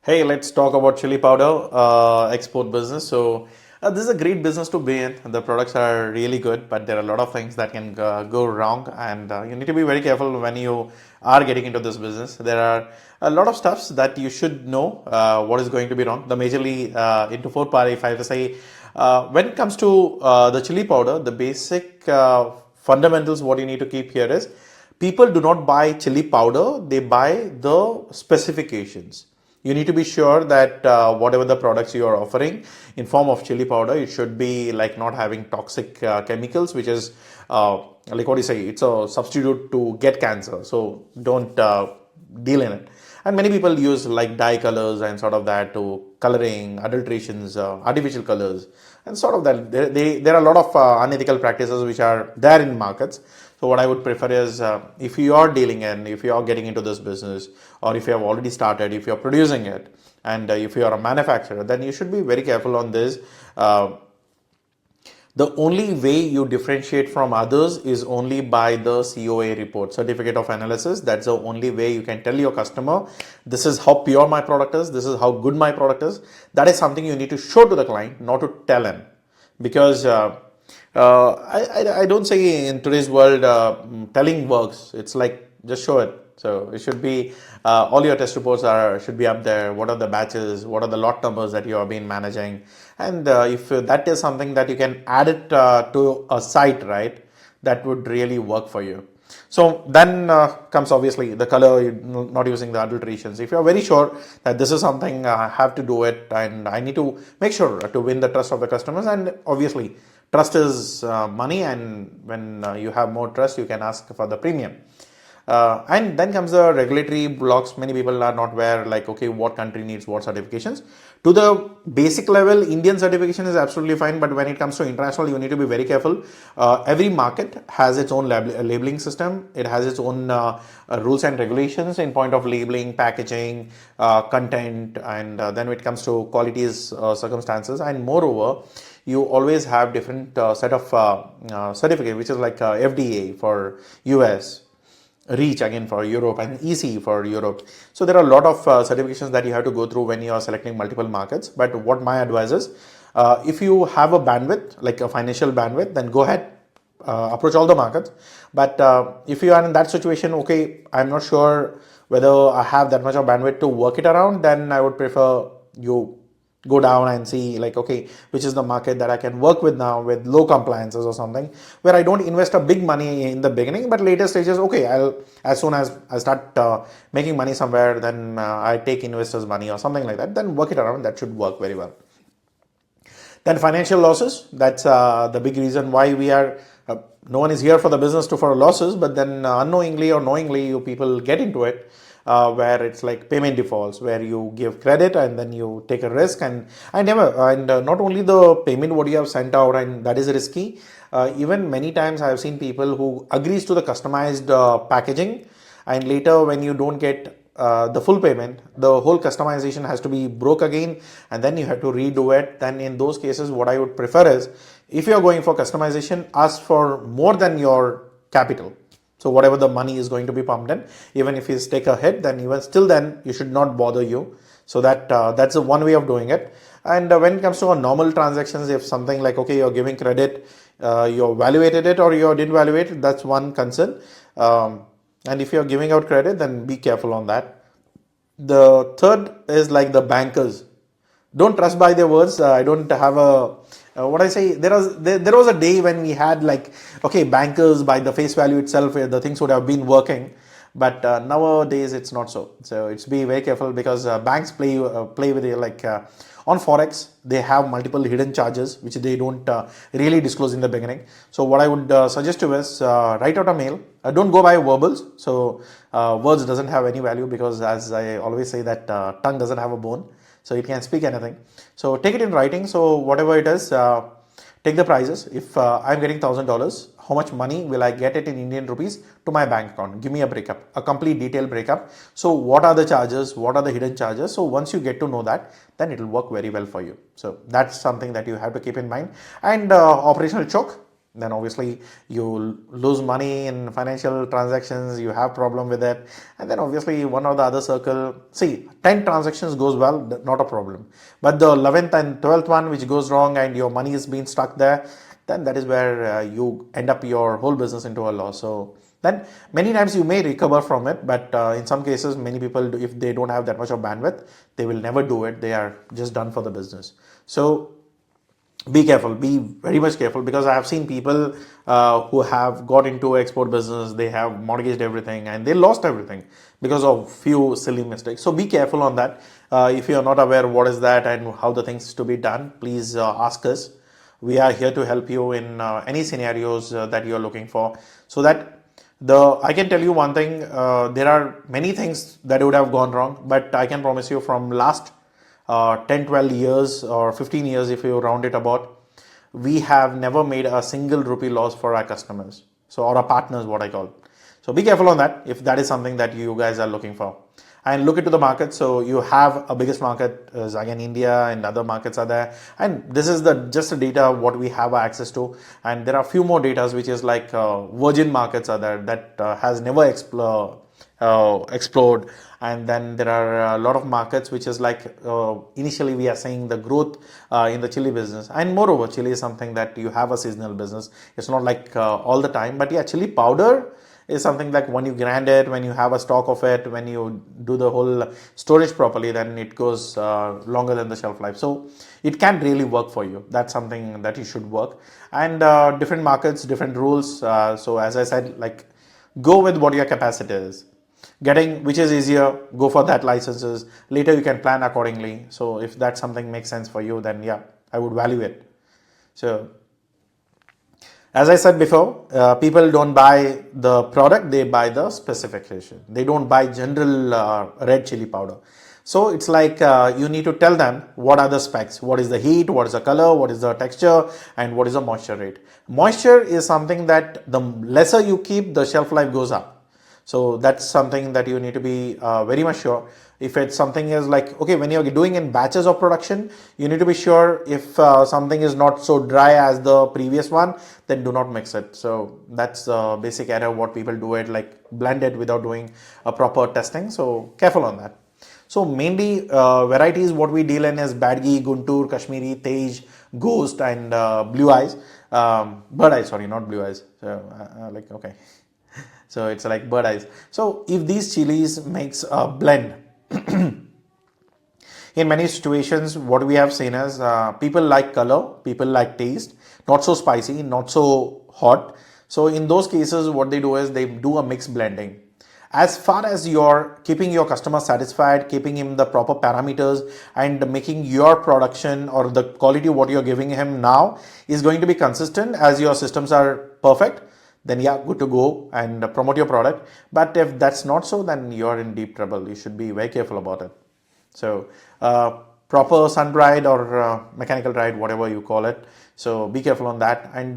Hey, let's talk about chili powder export business. This is a great business to be in. The products are really good, but there are a lot of things that can go wrong, and you need to be very careful when you are getting into this business. There are a lot of stuffs that you should know what is going to be wrong. The majorly into four part, if I have to say, when it comes to the chili powder, the basic fundamentals what you need to keep here is people do not buy chili powder; they buy the specifications. You need to be sure that whatever the products you are offering in form of chili powder, it should be like not having toxic chemicals, which is like what do you say, it's a substitute to get cancer. So don't deal in it. And many people use like dye colors and sort of that to coloring, adulterations, artificial colors, and sort of that. There are a lot of unethical practices which are there in markets. So what I would prefer is if you are dealing in, if you are getting into this business, or if you have already started, if you are producing it, and if you are a manufacturer, then you should be very careful on this. The only way you differentiate from others is only by the COA report, certificate of analysis. That's the only way you can tell your customer, this is how pure my product is, this is how good my product is. That is something you need to show to the client, not to tell him. Because I don't say in today's world telling works. It's like just show it. So it should be all your test reports are should be up there. What are the batches? What are the lot numbers that you have been managing? And if that is something that you can add it to a site, right? That would really work for you. So then comes obviously the color, not using the adulterations. If you're very sure that this is something I have to do it and I need to make sure to win the trust of the customers, and obviously trust is money, and when you have more trust, you can ask for the premium. And then comes the regulatory blocks. Many people are not aware, like, okay, what country needs what certifications. To the basic level, Indian certification is absolutely fine, but when it comes to international, you need to be very careful. Every market has its own labeling system. It has its own rules and regulations in point of labeling, packaging, content, and then when it comes to qualities circumstances. And moreover, you always have different set of certificate, which is like FDA for US, reach again for Europe, and EC for Europe. So there are a lot of certifications that you have to go through when you are selecting multiple markets. But what my advice is, if you have a bandwidth, like a financial bandwidth, then go ahead, approach all the markets. But if you are in that situation, okay, I'm not sure whether I have that much of bandwidth to work it around, then I would prefer you go down and see, like, okay, which is the market that I can work with now with low compliances or something, where I don't invest a big money in the beginning, but later stages, okay, I'll, as soon as I start making money somewhere, then I take investors money or something like that, then work it around. That should work very well. Then financial losses, that's the big reason why we are, no one is here for the business to for losses, but then unknowingly or knowingly you people get into it, where it's like payment defaults, where you give credit and then you take a risk. And I never, and not only the payment what you have sent out, and that is risky. Even many times I have seen people who agrees to the customized packaging, and later when you don't get the full payment, the whole customization has to be broke again, and then you have to redo it. Then in those cases, what I would prefer is, if you are going for customization, ask for more than your capital. So whatever the money is going to be pumped in, even if you take a hit, then even still then you should not bother you. So that's the one way of doing it. And when it comes to a normal transactions, if something like, okay, you're giving credit, you evaluated it or you didn't evaluate it, that's one concern. And if you're giving out credit, then be careful on that. The third is like the bankers. Don't trust by their words. I don't have a what I say. There was a day when we had like, okay, bankers by the face value itself, the things would have been working. But nowadays it's not so. So it's be very careful, because banks play with it, like on forex they have multiple hidden charges which they don't really disclose in the beginning. So what I would suggest you is write out a mail. Don't go by verbals. So words doesn't have any value, because as I always say that tongue doesn't have a bone, so it can speak anything. So take it in writing. So whatever it is, take the prices. If I'm getting $1,000, how much money will I get it in Indian rupees to my bank account? Give me a breakup, a complete detailed breakup. So what are the charges? What are the hidden charges? So once you get to know that, then it will work very well for you. So that's something that you have to keep in mind. And operational choke. then obviously you lose money in financial transactions, you have problem with it, and then obviously one or the other circle, see, 10 transactions goes well, not a problem, but the 11th and 12th one which goes wrong and your money is being stuck there, then that is where you end up your whole business into a loss. So then many times you may recover from it, but in some cases many people, if they don't have that much of bandwidth, they will never do it, they are just done for the business. So be careful, be very much careful, because I have seen people who have got into export business, they have mortgaged everything and they lost everything because of few silly mistakes. So be careful on that. If you are not aware what is that and how the things to be done, please ask us. We are here to help you in any scenarios that you are looking for, so that I can tell you one thing, there are many things that would have gone wrong, but I can promise you from last 10, 12 years or 15 years, if you round it about, we have never made a single rupee loss for our customers. So, or our partners, what I call. So be careful on that if that is something that you guys are looking for. And look into the market. So you have a biggest market is again India, and other markets are there. And this is just the data what we have access to. And there are a few more data which is like virgin markets are there that has never explode. And then there are a lot of markets which is like initially we are saying the growth in the chili business. And moreover, chili is something that you have a seasonal business. It's not like all the time, but yeah, chili powder is something like when you grind it, when you have a stock of it, when you do the whole storage properly, then it goes longer than the shelf life. So it can really work for you. That's something that you should work. And different markets, different rules. So as I said, like go with what your capacity is. Getting which is easier, go for that licenses. Later you can plan accordingly. So if that something makes sense for you, then yeah, I would value it. So as I said before, people don't buy the product, they buy the specification. They don't buy general red chili powder. So it's like you need to tell them what are the specs, what is the heat, what is the color, what is the texture, and what is the moisture rate. Moisture is something that the lesser you keep, the shelf life goes up. So that's something that you need to be very much sure. If it's something is like, okay, when you're doing in batches of production, you need to be sure if something is not so dry as the previous one, then do not mix it. So that's the basic error what people do it, like blend it without doing a proper testing. So careful on that. So mainly varieties what we deal in is Badgi, Guntur, Kashmiri, Tej, Ghost, and Blue Eyes. Bird Eyes, sorry, not Blue Eyes. So like, okay. So it's like bird eyes. So if these chilies makes a blend, in many situations, what we have seen is people like color, people like taste, not so spicy, not so hot. So in those cases, what they do is they do a mixed blending. As far as you're keeping your customer satisfied, keeping him the proper parameters, and making your production or the quality what you're giving him now is going to be consistent as your systems are perfect, then yeah, good to go and promote your product. But if that's not so, then you're in deep trouble. You should be very careful about it. So proper sun dried or mechanical dried, whatever you call it. So be careful on that. And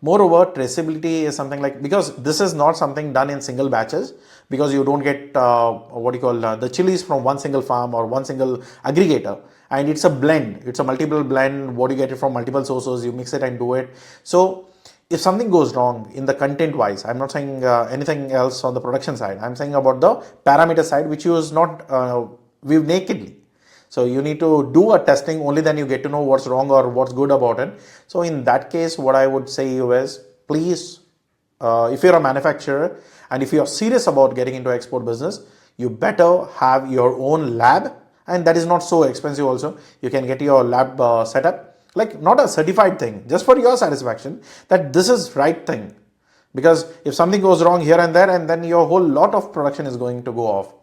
moreover, traceability is something like, because this is not something done in single batches, because you don't get the chilies from one single farm or one single aggregator. And it's a blend. It's a multiple blend. What you get it from multiple sources, you mix it and do it. So if something goes wrong in the content wise, I'm not saying anything else on the production side. I'm saying about the parameter side, which you is not viewed nakedly. So you need to do a testing, only then you get to know what's wrong or what's good about it. So in that case, what I would say you is, please, if you're a manufacturer and if you're serious about getting into export business, you better have your own lab, and that is not so expensive also. You can get your lab set up. Like not a certified thing, just for your satisfaction that this is right thing. Because if something goes wrong here and there, and then your whole lot of production is going to go off.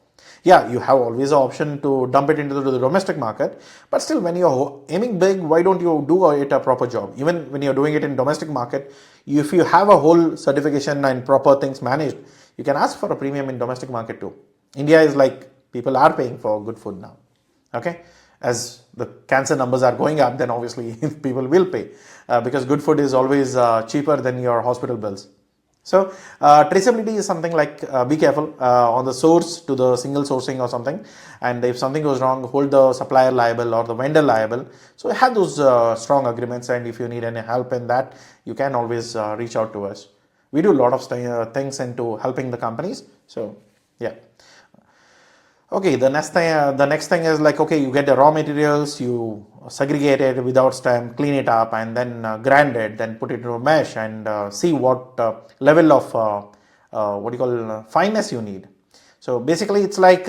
Yeah, you have always an option to dump it into the domestic market, but still when you're aiming big, why don't you do it a proper job? Even when you're doing it in domestic market, if you have a whole certification and proper things managed, you can ask for a premium in domestic market too. India is like, people are paying for good food now. Okay. As the cancer numbers are going up, then obviously people will pay because good food is always cheaper than your hospital bills. So traceability is something like be careful on the source to the single sourcing or something, and if something goes wrong, hold the supplier liable or the vendor liable. So have those strong agreements, and if you need any help in that, you can always reach out to us. We do a lot of things into helping the companies. So yeah. Okay, the next thing is like, okay, you get the raw materials, you segregate it without stem, clean it up, and then grind it, then put it into a mesh, and see what level of what do you call fineness you need. So basically, it's like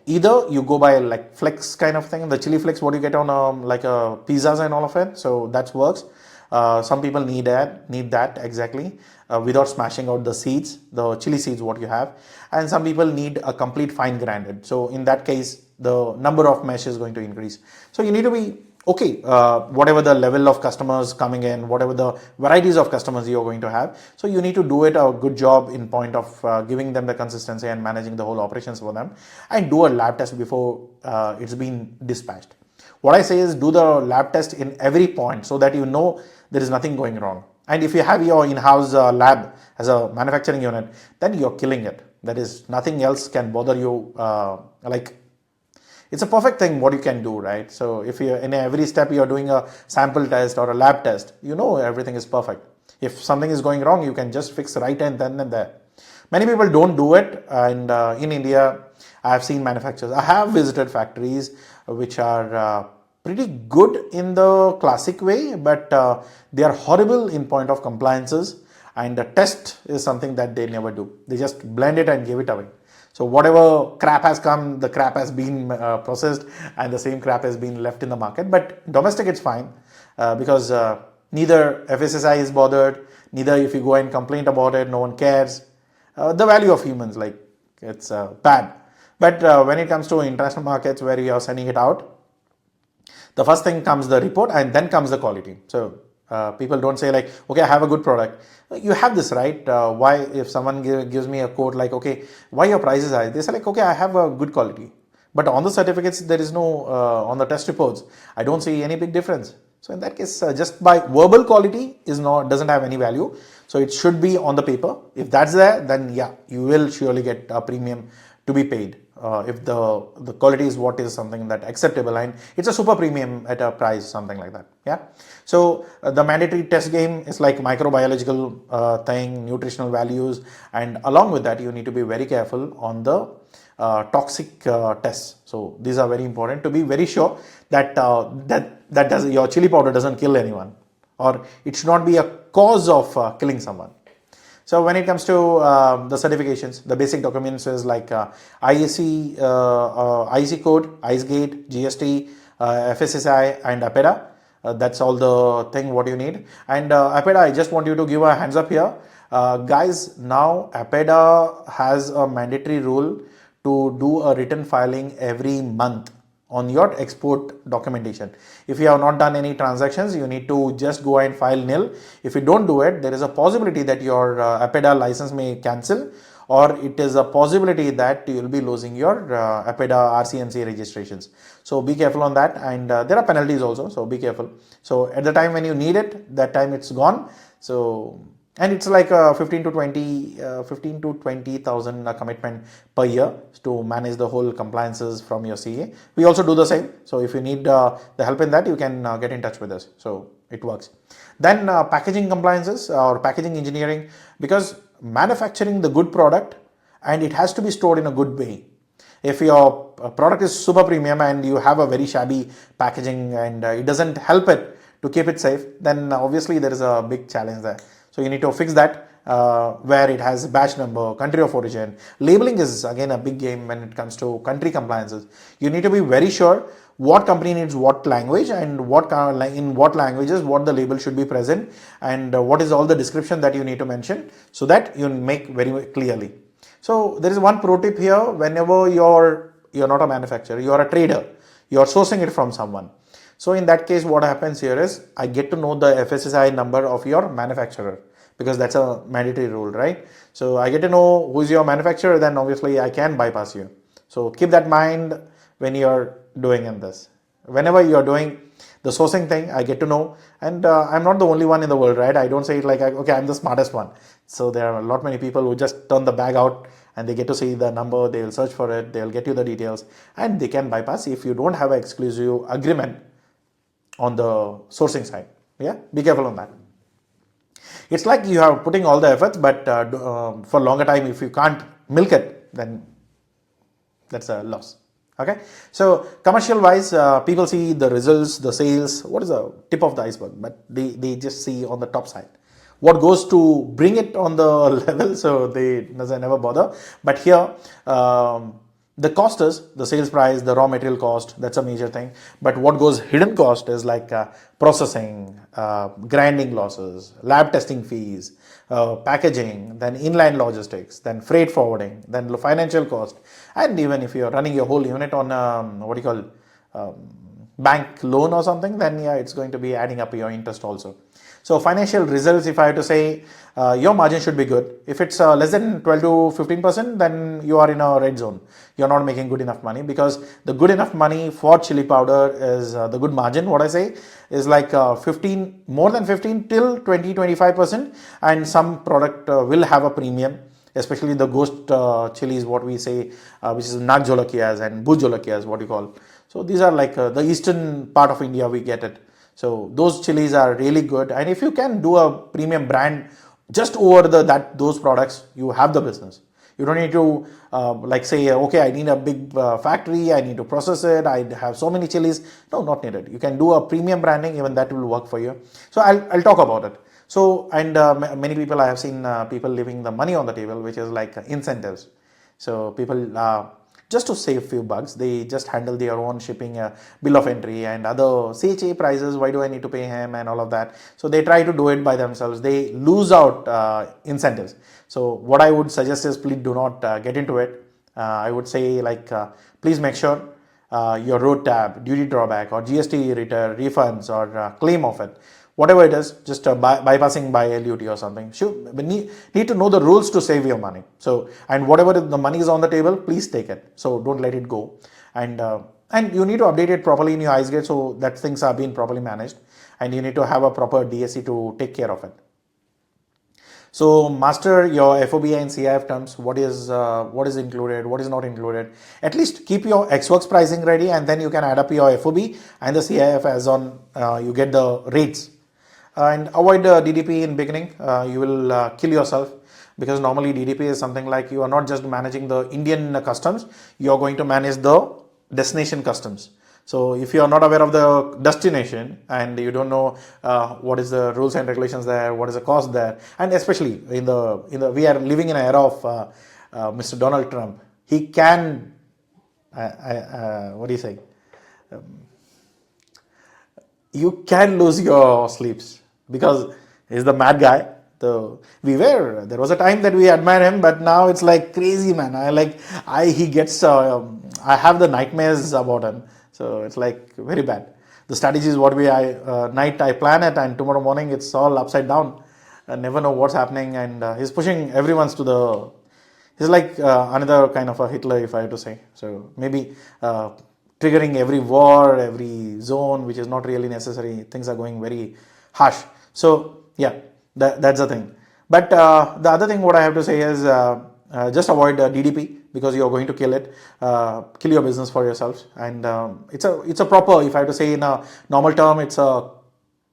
either you go by like flex kind of thing, the chili flakes, what you get on like pizzas and all of it. So that works. Some people need that exactly without smashing out the seeds, the chili seeds what you have, and some people need a complete fine grinded. So in that case, the number of mesh is going to increase. So you need to be okay, whatever the level of customers coming in, whatever the varieties of customers you're going to have. So you need to do it a good job in point of giving them the consistency and managing the whole operations for them, and do a lab test before it's been dispatched. What I say is do the lab test in every point so that you know there is nothing going wrong. And if you have your in-house lab as a manufacturing unit, then you're killing it. That is, nothing else can bother you. Like, it's a perfect thing what you can do, right? So if you in every step you're doing a sample test or a lab test, you know everything is perfect. If something is going wrong, you can just fix right and then and there. Many people don't do it, and in India, I have seen manufacturers. I have visited factories which are pretty good in the classic way, but they are horrible in point of compliances. And the test is something that they never do. They just blend it and give it away. So whatever crap has come, the crap has been processed, and the same crap has been left in the market. But domestic, it's fine because neither FSSI is bothered, neither if you go and complain about it, no one cares. The value of humans, like, it's bad. But when it comes to international markets where you are sending it out, the first thing comes the report and then comes the quality. So people don't say like, okay, I have a good product. You have this, right? Why, if someone gives me a quote like, okay, why your price is high? They say like, okay, I have a good quality. But on the certificates, there is no, on the test reports, I don't see any big difference. So in that case, just by verbal quality doesn't have any value. So it should be on the paper. If that's there, then yeah, you will surely get a premium to be paid. If the quality is what is something that acceptable, and it's a super premium at a price, something like that. Yeah. So the mandatory test game is like microbiological thing, nutritional values, and along with that, you need to be very careful on the toxic tests. So these are very important to be very sure that your chili powder doesn't kill anyone, or it should not be a cause of killing someone. So when it comes to the certifications, the basic documents is like IEC code, IceGate, GST, FSSI, and APEDA. That's all the thing what you need. And APEDA, I just want you to give a hands up here. Guys, now APEDA has a mandatory rule to do a written filing every month on your export documentation. If you have not done any transactions, you need to just go and file nil. If you don't do it, there is a possibility that your APEDA license may cancel, or it is a possibility that you will be losing your APEDA RCMC registrations. So be careful on that, and there are penalties also, so be careful. So at the time when you need it, that time it's gone. So, and it's like 15 to 20,000 commitment per year to manage the whole compliances from your CA. We also do the same. So if you need the help in that, you can get in touch with us. So it works. Then packaging compliances or packaging engineering, because manufacturing the good product, and it has to be stored in a good way. If your product is super premium and you have a very shabby packaging and it doesn't help it to keep it safe, then obviously there is a big challenge there. So you need to fix that, where it has batch number, country of origin. Labeling is again a big game when it comes to country compliances. You need to be very sure what company needs what language, and in what languages what the label should be present, and what is all the description that you need to mention, so that you make very clearly. So there is one pro tip here. Whenever you're not a manufacturer, you're a trader, you're sourcing it from someone. So in that case, what happens here is I get to know the FSSI number of your manufacturer, because that's a mandatory rule, right? So I get to know who's your manufacturer, then obviously I can bypass you. So keep that in mind when you're doing in this. whenever you're doing the sourcing thing, I get to know, and I'm not the only one in the world, right? I don't say it like, okay, I'm the smartest one. So there are a lot many people who just turn the bag out and they get to see the number, they'll search for it, they'll get you the details, and they can bypass if you don't have an exclusive agreement on the sourcing side. Yeah, be careful on that. It's like you are putting all the efforts, but for longer time, if you can't milk it, then that's a loss. Okay, so commercial wise, people see the results, the sales, what is the tip of the iceberg, but they just see on the top side what goes to bring it on the level, so they never bother. But here, the cost is the sales price, the raw material cost, that's a major thing. But what goes hidden cost is like processing, grinding losses, lab testing fees, packaging, then inline logistics, then freight forwarding, then financial cost. And even if you're running your whole unit on what do you call bank loan or something, then yeah, it's going to be adding up your interest also. So financial results, if I have to say, your margin should be good. If it's less than 12 to 15%, then you are in a red zone. You're not making good enough money, because the good enough money for chili powder is the good margin. What I say is like 15, more than 15 till 20, 25%, and some product will have a premium, especially the ghost chilies, what we say, which is nag jolakiyas and bhut jolakiyas, what you call. So these are like the eastern part of India, we get it. So those chilies are really good, and if you can do a premium brand just over those products, you have the business. You don't need to like say, okay, I need a big factory, I need to process it, I have so many chilies. No, not needed. You can do a premium branding, even that will work for you. So I'll talk about it. So, and many people, I have seen people leaving the money on the table, which is like incentives. So people, just to save few bucks, they just handle their own shipping, bill of entry and other CHA prices. Why do I need to pay him and all of that? So they try to do it by themselves. They lose out incentives. So what I would suggest is, please do not get into it. I would say like, please make sure your road tab, duty drawback, or GST return, refunds, or claim of it, whatever it is, just bypassing by LUT or something. We need to know the rules to save your money. So, and whatever the money is on the table, please take it. So don't let it go. And you need to update it properly in your ice so that things are being properly managed. And you need to have a proper DSC to take care of it. So master your FOB and CIF terms. What is included, what is not included. At least keep your ex-works pricing ready, and then you can add up your FOB and the CIF as on you get the rates. And avoid DDP in beginning. You will kill yourself, because normally DDP is something like you are not just managing the Indian customs, you are going to manage the destination customs. So if you are not aware of the destination and you don't know what is the rules and regulations there, what is the cost there, and especially in the we are living in an era of Mr. Donald Trump. He can what do you say? You can lose your sleeps, because he's the mad guy. There was a time that we admire him, but now it's like crazy, man. He gets I have the nightmares about him. So it's like very bad. The strategy is what night I plan it, and tomorrow morning it's all upside down. I never know what's happening, and he's pushing everyone's to the. He's like another kind of a Hitler, if I have to say. So maybe triggering every war, every zone, which is not really necessary. Things are going very harsh. So yeah, that's the thing. But the other thing what I have to say is just avoid DDP, because you are going to kill it, kill your business for yourselves. And it's a proper, if I have to say in a normal term,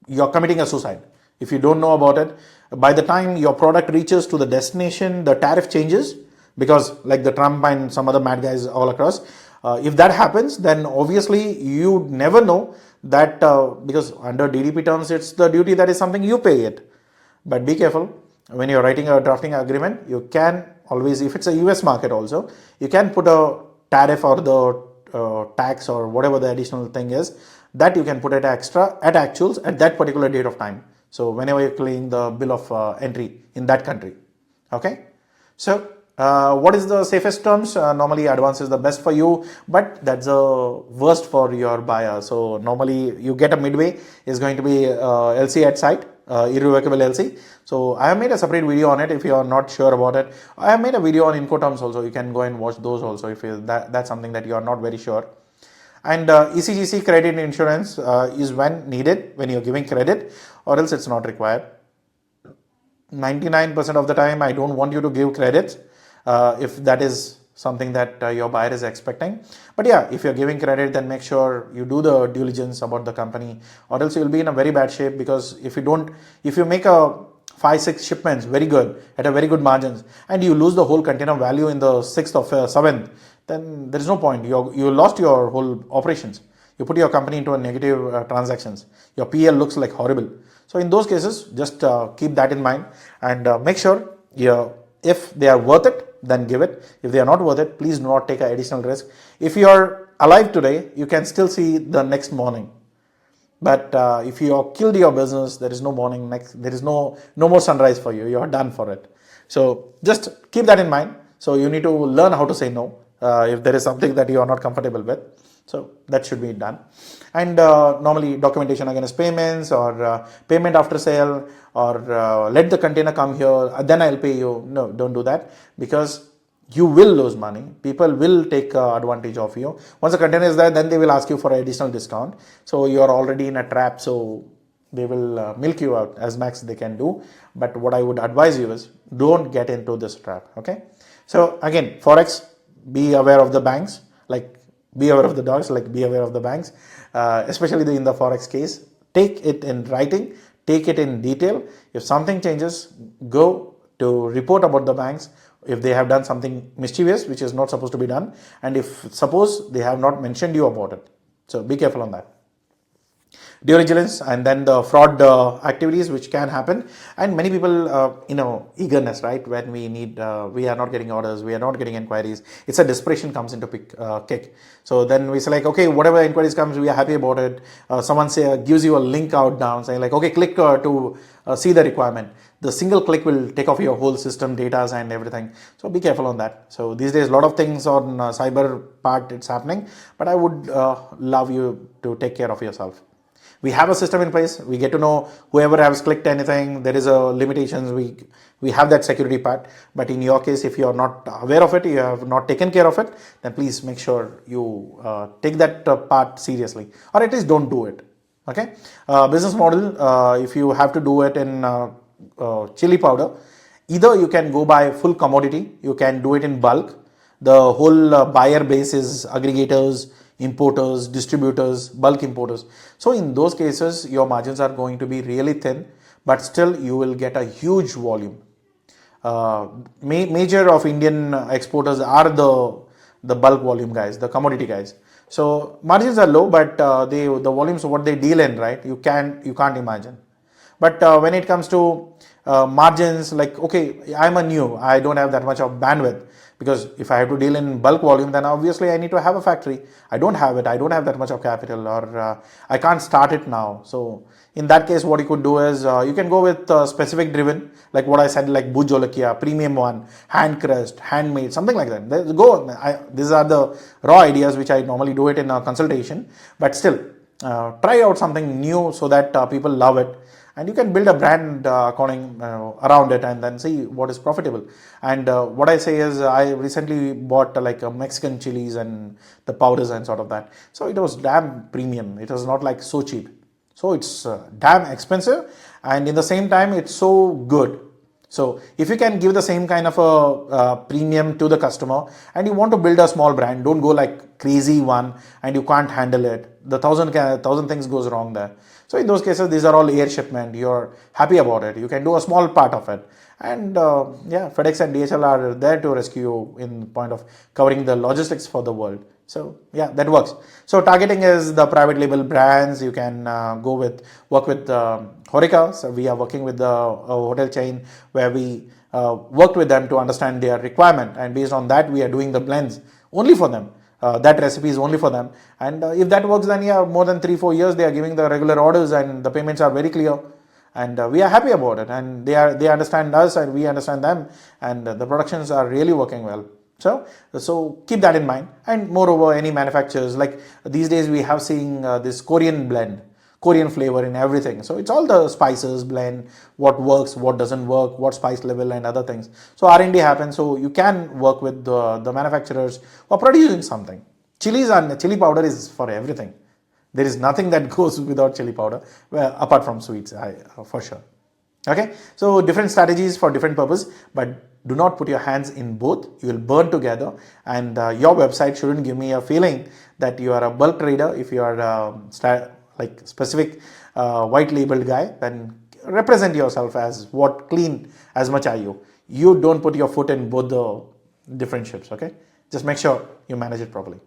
you're committing a suicide. If you don't know about it, by the time your product reaches to the destination, the tariff changes, because like the Trump and some other mad guys all across, if that happens, then obviously you never know that because under DDP terms, it's the duty that is something you pay it. But be careful when you're writing a drafting agreement. You can always, if it's a US market also, you can put a tariff or the tax or whatever the additional thing is, that you can put it extra at actuals at that particular date of time. So whenever you're clearing the bill of entry in that country. Okay. So what is the safest terms? Normally advance is the best for you, but that's the worst for your buyer. So normally you get a midway is going to be LC at site, irrevocable LC. So I have made a separate video on it if you are not sure about it. I have made a video on Incoterms also. You can go and watch those also if that's something that you are not very sure. And ECGC credit insurance is when needed, when you're giving credit, or else it's not required. 99% of the time, I don't want you to give credits if that is something that your buyer is expecting. But yeah, if you're giving credit, then make sure you do the due diligence about the company, or else you'll be in a very bad shape. Because if you make a 5-6 shipments very good at a very good margins, and you lose the whole container value in the 6th or 7th, then there is no point. You lost your whole operations. You put your company into a negative transactions. Your PL looks like horrible. So in those cases, just keep that in mind, and make sure if they are worth it, then give it. If they are not worth it, please do not take an additional risk. If you are alive today, you can still see the next morning. But if you are killed your business, there is no morning next. There is no more sunrise for you. You are done for it. So just keep that in mind. So you need to learn how to say no if there is something that you are not comfortable with. So that should be done. And normally documentation against payments, or payment after sale, or let the container come here, then I'll pay you. No, don't do that, because you will lose money. People will take advantage of you. Once the container is there, then they will ask you for an additional discount. So you are already in a trap. So they will milk you out as max they can do. But what I would advise you is, don't get into this trap. Okay. So again, Forex, be aware of the banks, like be aware of the dogs, like be aware of the banks, especially in the Forex case. Take it in writing, take it in detail. If something changes, go to report about the banks if they have done something mischievous which is not supposed to be done, and if suppose they have not mentioned you about it. So be careful on that. Due diligence, and then the fraud activities which can happen, and many people eagerness, right, when we are not getting orders, we are not getting inquiries, it's a desperation comes into kick. So then we say like, okay, whatever inquiries comes, we are happy about it. Someone gives you a link out down saying like, okay, click to see the requirement. The single click will take off your whole system data and everything. So be careful on that. So these days a lot of things on cyber part it's happening, but I would love you to take care of yourself. We have a system in place. We get to know whoever has clicked anything. There is a limitations. We have that security part. But in your case, if you are not aware of it, you have not taken care of it, then please make sure you take that part seriously, or at least don't do it. Okay. Business model. If you have to do it in chili powder, either you can go by full commodity. You can do it in bulk. The whole buyer base is aggregators, importers, distributors, bulk importers. So in those cases, your margins are going to be really thin, but still you will get a huge volume. Major of Indian exporters are the bulk volume guys, the commodity guys. So margins are low, but the volumes what they deal in, right? You can't imagine. But when it comes to margins, like, okay, I don't have that much of bandwidth, because if I have to deal in bulk volume, then obviously I need to have a factory. I don't have it. I don't have that much of capital, or I can't start it now. So in that case, what you could do is you can go with specific driven, like what I said, like Bhuj Jolakia, premium one, hand crushed, handmade, something like that. These are the raw ideas which I normally do it in a consultation, but still try out something new so that people love it. And you can build a brand around it, and then see what is profitable. And what I say is, I recently bought like a Mexican chilies and the powders and sort of that. So it was damn premium. It was not like so cheap. So it's damn expensive, and in the same time, it's so good. So if you can give the same kind of a premium to the customer, and you want to build a small brand, don't go like crazy one and you can't handle it. The thousand things goes wrong there. So in those cases, these are all air shipment. You're happy about it. You can do a small part of it. And FedEx and DHL are there to rescue you in point of covering the logistics for the world. So yeah, that works. So targeting is the private label brands. You can work with Horeca. So we are working with the hotel chain where we worked with them to understand their requirement, and based on that we are doing the blends only for them. That recipe is only for them, and if that works, then yeah, more than 3-4 years they are giving the regular orders, and the payments are very clear, and we are happy about it, and they understand us and we understand them, and the productions are really working well. So keep that in mind. And moreover, any manufacturers, like these days we have seen this Korean blend, Korean flavor in everything. So it's all the spices blend, what works, what doesn't work, what spice level and other things. So R&D happens. So you can work with the manufacturers who are producing something. Chilies and chili powder is for everything. There is nothing that goes without chili powder, well, apart from sweets, for sure. Okay, so different strategies for different purpose, but do not put your hands in both. You will burn together, and your website shouldn't give me a feeling that you are a bulk trader. If you are like specific white labeled guy, then represent yourself as what clean as much are you. You don't put your foot in both the different ships. Okay, just make sure you manage it properly.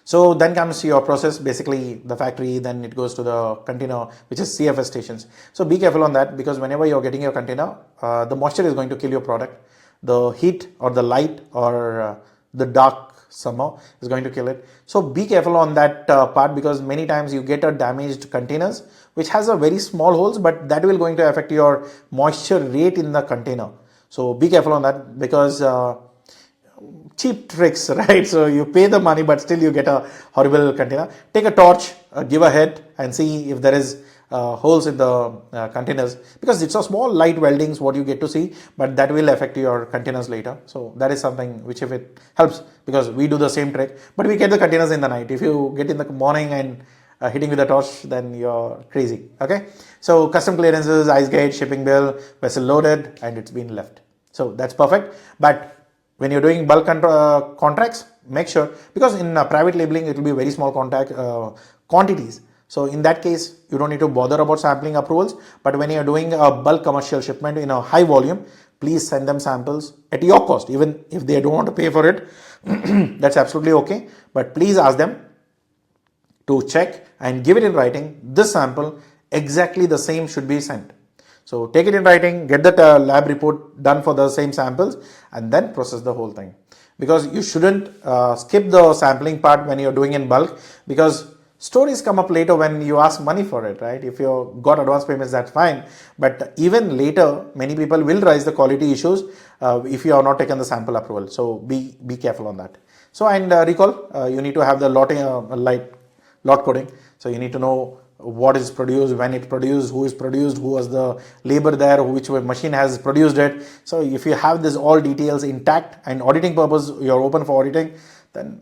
So then comes your process, basically the factory, then it goes to the container, which is CFS stations. So be careful on that, because whenever you're getting your container, the moisture is going to kill your product. The heat or the light or the dark summer is going to kill it. So be careful on that part, because many times you get a damaged containers which has a very small holes, but that will going to affect your moisture rate in the container. So be careful on that, because cheap tricks, right? So you pay the money, but still you get a horrible container. Take a torch, give a hit, and see if there is holes in the containers, because it's a small light weldings what you get to see, but that will affect your containers later. So that is something which, if it helps, because we do the same trick, but we get the containers in the night. If you get in the morning and hitting with a torch, then you're crazy. Okay, so custom clearances, ice gate, shipping bill, vessel loaded, and it's been left. So that's perfect. But when you're doing bulk contracts, make sure, because in private labeling it will be very small quantities. So in that case, you don't need to bother about sampling approvals. But when you're doing a bulk commercial shipment in a high volume, please send them samples at your cost. Even if they don't want to pay for it, that's absolutely okay. But please ask them to check and give it in writing. This sample, exactly the same should be sent. So take it in writing, get that lab report done for the same samples, and then process the whole thing. Because you shouldn't skip the sampling part when you're doing in bulk, because stories come up later when you ask money for it, right? If you got advance payments, that's fine. But even later, many people will raise the quality issues if you have not taken the sample approval. So be careful on that. So, and recall, you need to have the lot coding. So you need to know what is produced, when it produced, who is produced, who was the labor there, which machine has produced it. So if you have this all details intact, and auditing purpose, you're open for auditing, then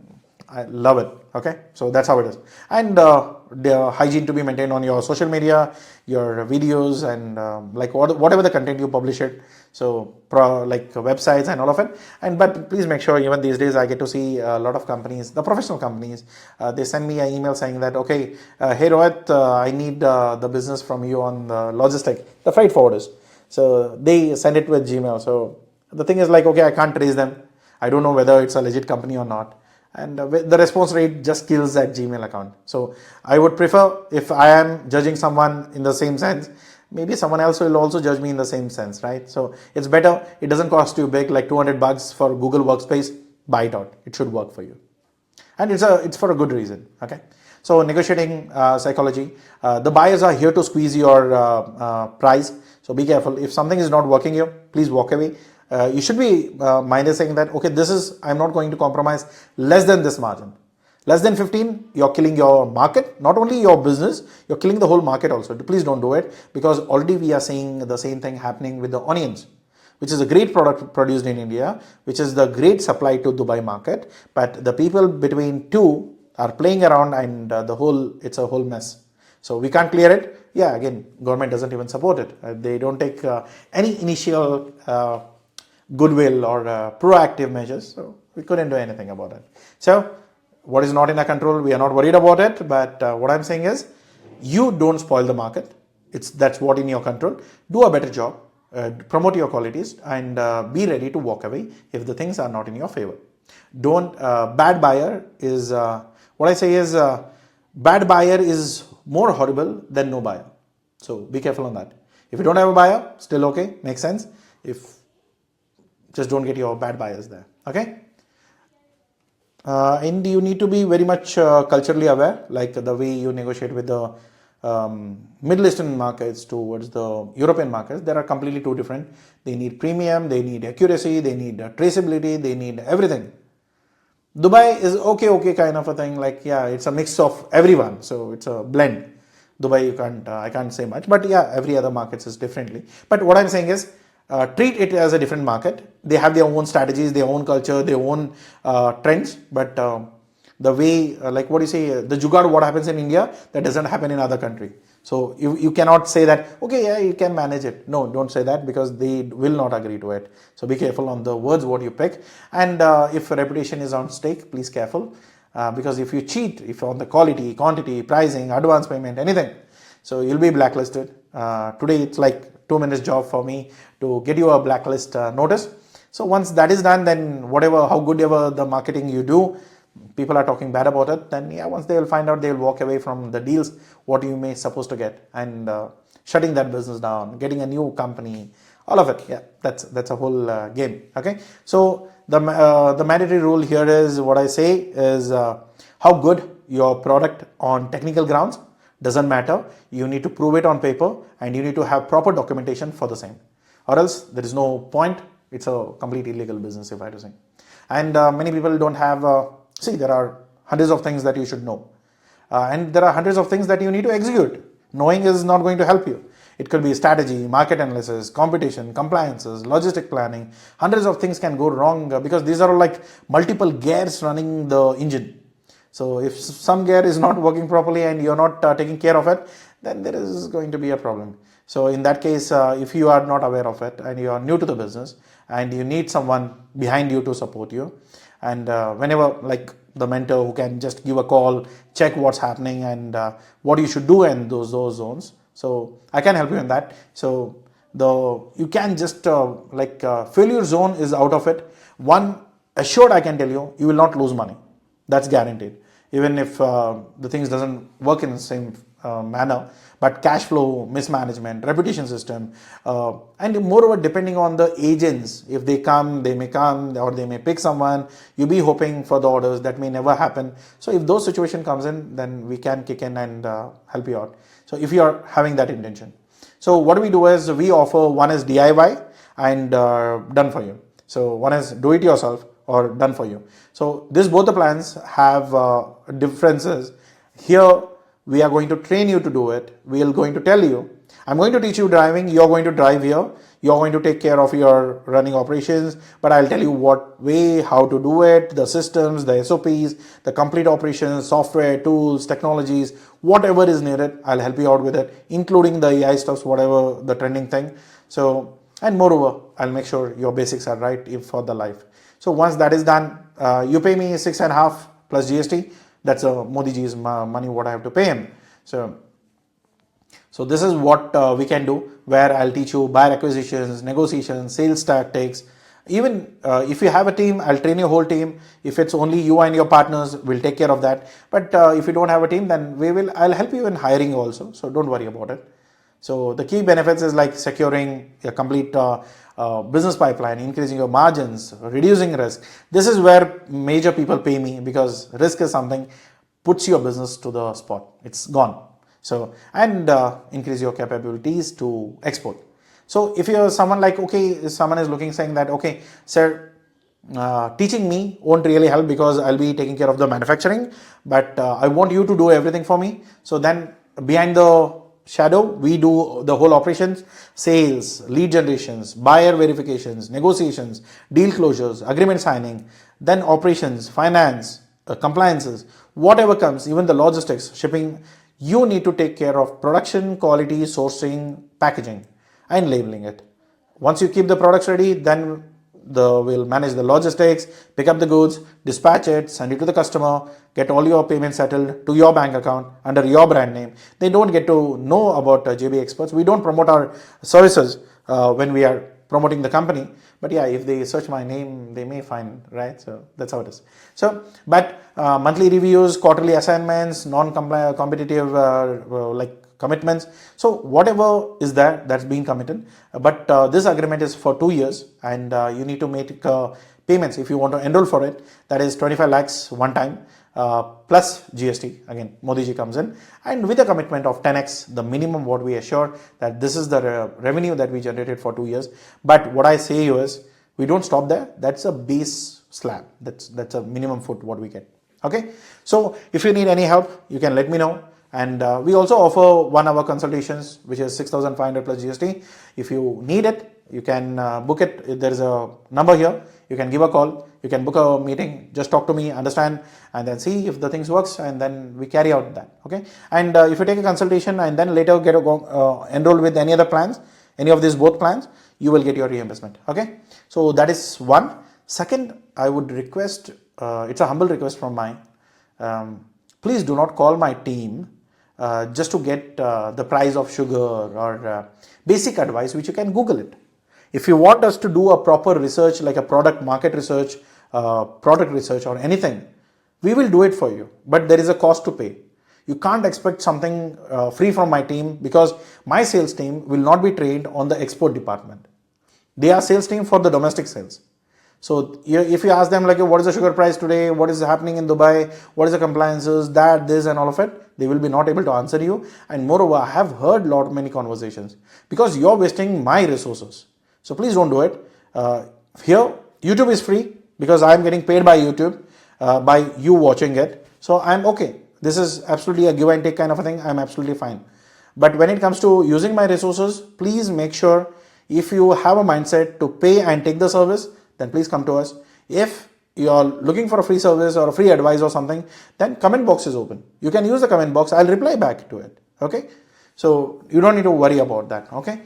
I love it. Okay, so that's how it is. And the hygiene to be maintained on your social media, your videos, and like whatever the content you publish it. So like websites and all of it. And but please make sure, even these days I get to see a lot of companies, the professional companies, they send me an email saying that, okay, hey Rohit, I need the business from you on the logistic, the freight forwarders. So they send it with Gmail. So the thing is like, okay, I can't trace them. I don't know whether it's a legit company or not. And the response rate just kills that Gmail account. So I would prefer, if I am judging someone in the same sense, maybe someone else will also judge me in the same sense, right? So it's better. It doesn't cost you big, like $200 for Google Workspace. Buy it out. It should work for you, and it's for a good reason. Okay. So negotiating psychology. The buyers are here to squeeze your price. So be careful. If something is not working here, please walk away. You should be minded saying that, okay, I'm not going to compromise less than this margin. Less than 15, you're killing your market, not only your business, you're killing the whole market also. Please don't do it, because already we are seeing the same thing happening with the onions, which is a great product produced in India, which is the great supply to Dubai market. But the people between two are playing around, and it's a whole mess. So we can't clear it. Yeah, again, government doesn't even support it. They don't take any initial goodwill or proactive measures. So we couldn't do anything about it. So what is not in our control, we are not worried about it. But what I'm saying is, you don't spoil the market. That's what in your control. Do a better job, promote your qualities, and be ready to walk away if the things are not in your favor. Don't bad buyer is what I say is bad buyer is more horrible than no buyer. So be careful on that. If you don't have a buyer, still okay, makes sense. If just don't get your bad buyers there. Okay. And you need to be very much culturally aware, like the way you negotiate with the Middle Eastern markets towards the European markets. There are completely two different. They need premium, they need accuracy, they need traceability, they need everything. Dubai is okay kind of a thing. Like, yeah, it's a mix of everyone, so it's a blend. Dubai, I can't say much, but yeah, every other markets is differently. But what I'm saying is, treat it as a different market. They have their own strategies, their own culture, their own trends. But the way, like what you say, the jugaad, what happens in India, that doesn't happen in other country. So you cannot say that, okay, yeah, you can manage it. No, don't say that, because they will not agree to it. So be careful on the words what you pick. And if reputation is on stake, please careful. Because if you cheat, if on the quality, quantity, pricing, advance payment, anything, so you'll be blacklisted. Today it's like 2 minutes job for me to get you a blacklist notice. So once that is done, then whatever, how good ever the marketing you do, people are talking bad about it, then yeah, once they will find out, they will walk away from the deals what you may supposed to get, and shutting that business down, getting a new company, all of it. Yeah, that's a whole game. Okay, so the mandatory rule here is, what I say is, how good your product on technical grounds doesn't matter. You need to prove it on paper, and you need to have proper documentation for the same, or else there is no point. It's a complete illegal business, if I have to say. And many people don't have, see, there are hundreds of things that you should know. And there are hundreds of things that you need to execute. Knowing is not going to help you. It could be strategy, market analysis, competition, compliances, logistic planning. Hundreds of things can go wrong because these are like multiple gears running the engine. So if some gear is not working properly and you're not taking care of it, then there is going to be a problem. So in that case, if you are not aware of it and you are new to the business and you need someone behind you to support you, and whenever, like the mentor who can just give a call, check what's happening and what you should do in those zones. So I can help you in that. So you can just failure zone is out of it. One assured, I can tell you, you will not lose money. That's guaranteed. Even if the things doesn't work in the same manner, but cash flow, mismanagement, reputation system, and moreover, depending on the agents, if they may come, or they may pick someone, you be hoping for the orders, that may never happen. So if those situation comes in, then we can kick in and help you out. So if you are having that intention. So what we do is, we offer, one is DIY and done for you. So one is do it yourself or done for you. So both the plans have differences. Here we are going to train you to do it. We are going to tell you, I'm going to teach you driving, you're going to drive here, you're going to take care of your running operations, but I'll tell you what way, how to do it, the systems, the SOPs, the complete operations, software, tools, technologies, whatever is needed, I'll help you out with it, including the AI stuffs, whatever the trending thing. So, and moreover, I'll make sure your basics are right for the life. So once that is done, you pay me 6.5 plus GST. That's Modi ji's money what I have to pay him. So this is what we can do, where I'll teach you buyer acquisitions, negotiations, sales tactics. Even if you have a team, I'll train your whole team. If it's only you and your partners, we'll take care of that. But if you don't have a team, then I'll help you in hiring also. So don't worry about it. So the key benefits is like securing a complete business pipeline, increasing your margins, reducing risk. This is where major people pay me, because risk is something puts your business to the spot. It's gone. So, and increase your capabilities to export. So if you're someone like, okay, someone is looking, saying that, okay, sir, teaching me won't really help because I'll be taking care of the manufacturing, but I want you to do everything for me. So then behind the shadow, we do the whole operations, sales, lead generations, buyer verifications, negotiations, deal closures, agreement signing, then operations, finance, compliances, whatever comes, even the logistics, shipping. You need to take care of production, quality, sourcing, packaging, and labeling it. Once you keep the products ready, then we'll manage the logistics, pick up the goods, dispatch it, send it to the customer, get all your payments settled to your bank account under your brand name. They don't get to know about JB Experts. We don't promote our services when we are promoting the company. But yeah, if they search my name, they may find, right? So that's how it is. So, but monthly reviews, quarterly assignments, non-competitive like commitments. So whatever is there, that's being committed. But this agreement is for 2 years, and you need to make payments if you want to enroll for it. That is 25 lakhs one time. Plus GST, again Modi ji comes in, and with a commitment of 10x, the minimum what we assure, that this is the revenue that we generated for 2 years. But what I say is, we don't stop there. That's a base slab. That's a minimum foot what we get. Okay, so if you need any help, you can let me know. And we also offer 1 hour consultations, which is 6,500 plus GST. If you need it, you can book it. There is a number here. You can give a call. You can book a meeting. Just talk to me, understand, and then see if the things works, and then we carry out that. Okay. And if you take a consultation and then later get enrolled with any other plans, any of these both plans, you will get your reimbursement. Okay. So that is one. Second, I would request. It's a humble request from mine. Please do not call my team just to get the price of sugar or basic advice, which you can Google it. If you want us to do a proper research, like a product market research, product research or anything, we will do it for you. But there is a cost to pay. You can't expect something free from my team, because my sales team will not be trained on the export department. They are sales team for the domestic sales. So if you ask them like, what is the sugar price today, what is happening in Dubai, what is the compliances, that, this and all of it, they will be not able to answer you. And moreover, I have heard many conversations, because you're wasting my resources. So please don't do it. Here, YouTube is free because I'm getting paid by YouTube by you watching it. So I'm okay. This is absolutely a give and take kind of a thing. I'm absolutely fine. But when it comes to using my resources, please make sure, if you have a mindset to pay and take the service, then please come to us. If you're looking for a free service or a free advice or something, then comment box is open. You can use the comment box. I'll reply back to it. Okay. So you don't need to worry about that. Okay.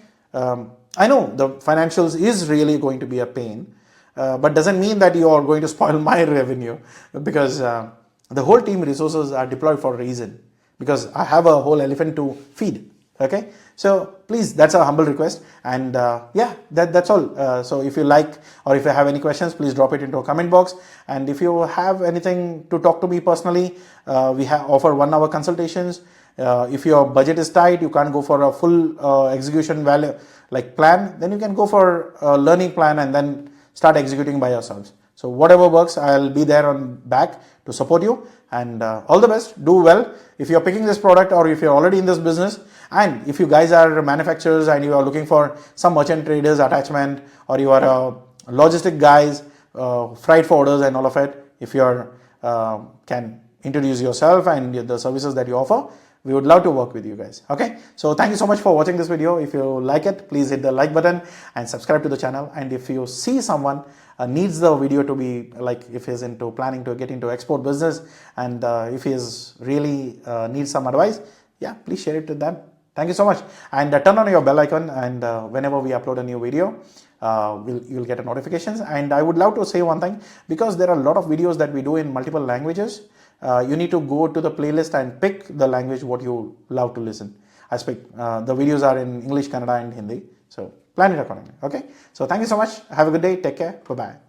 I know the financials is really going to be a pain, but doesn't mean that you are going to spoil my revenue, because the whole team resources are deployed for a reason, because I have a whole elephant to feed. Okay. So please, that's a humble request. And yeah, that's all. So if you like, or if you have any questions, please drop it into a comment box. And if you have anything to talk to me personally, we offer 1 hour consultations. If your budget is tight, you can't go for a full execution value like plan, then you can go for a learning plan and then start executing by yourselves. So whatever works, I'll be there on back to support you. And all the best. Do well. If you're picking this product, or if you're already in this business, and if you guys are manufacturers and you are looking for some merchant traders attachment, or you are logistic guys, freight forwarders and all of it, if you are can introduce yourself and the services that you offer, we would love to work with you guys. Okay. So thank you so much for watching this video. If you like it, please hit the like button and subscribe to the channel. And if you see someone needs the video to be like, if he's into planning to get into export business, and if he is really needs some advice, yeah, please share it with them. Thank you so much. And turn on your bell icon, and whenever we upload a new video, you'll get a notifications. And I would love to say one thing, because there are a lot of videos that we do in multiple languages. You need to go to the playlist and pick the language what you love to listen. I speak, the videos are in English, Kannada and Hindi. So plan it accordingly. Okay. So thank you so much. Have a good day. Take care. Bye-bye.